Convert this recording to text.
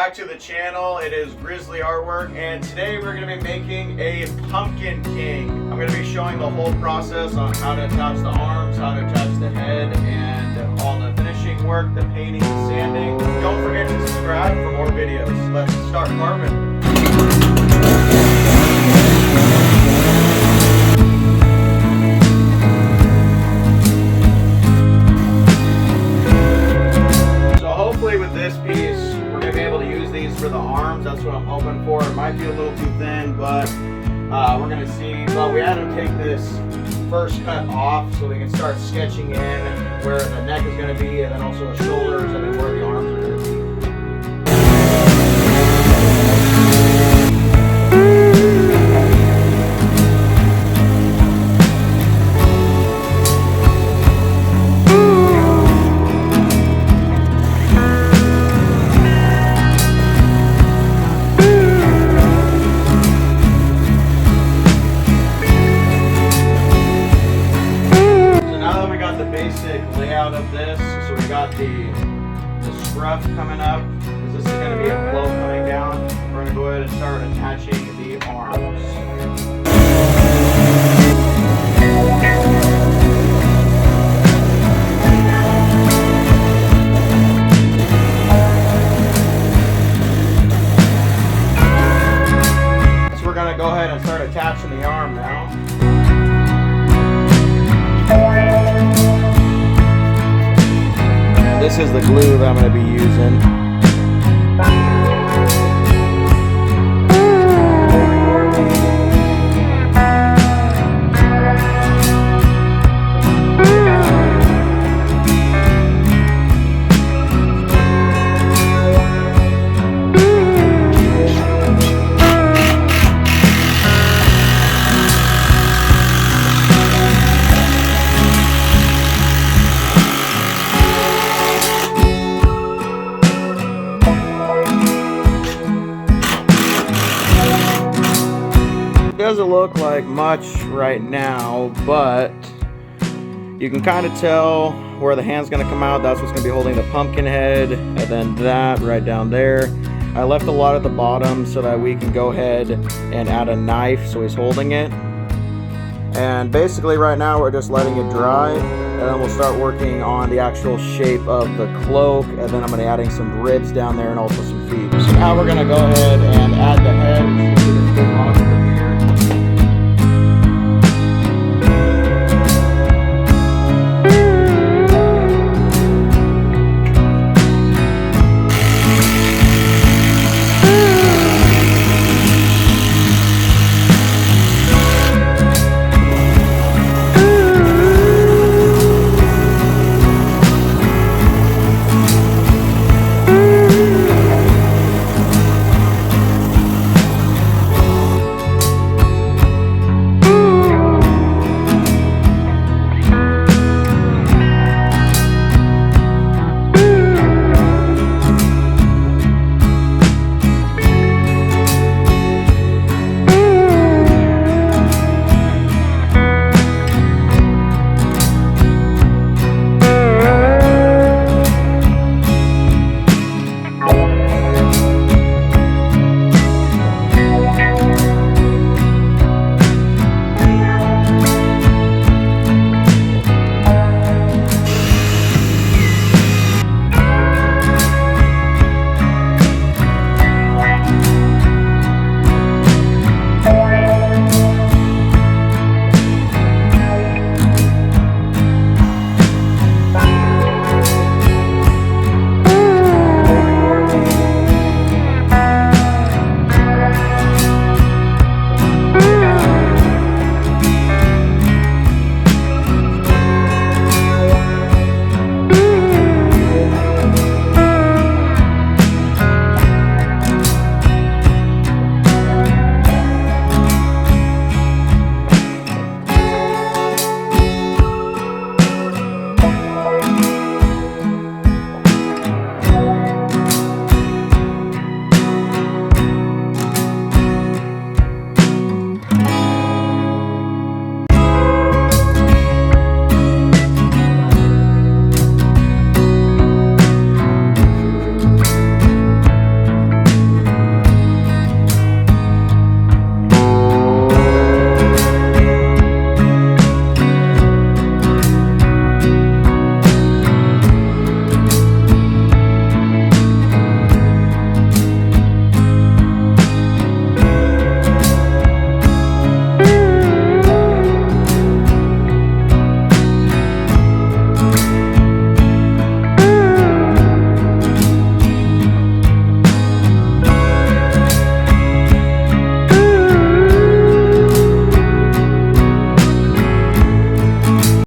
back to the channel. It is Grizzly Artwork, and today we're going to be making a Pumpkin King. I'm going to be showing the whole process on how to attach the arms, how to attach the head, and all the finishing work, the painting, the sanding. Don't forget to subscribe for more videos. Let's start carving. With this piece, we're going to be able to use these for the arms. That's what I'm hoping for. It might be a little too thin, but we're going to see. But we had to take this first cut off so we can start sketching in where the neck is going to be, and then also the shoulders, and then where the arms are going to be. Layout of this, so we got the scruff coming up, because this is going to be a flow coming down. We're going to go ahead and start attaching the arms. So we're going to go ahead and start attaching the arm now. This is the glue that I'm going to be using. Doesn't look like much right now, but you can kind of tell where the hand's going to come out. That's what's going to be holding the pumpkin head, and then that right down there. I left a lot at the bottom so that we can go ahead and add a knife so he's holding it. And basically right now we're just letting it dry, and then we'll start working on the actual shape of the cloak, and then I'm going to be adding some ribs down there and also some feet. So now we're going to go ahead and add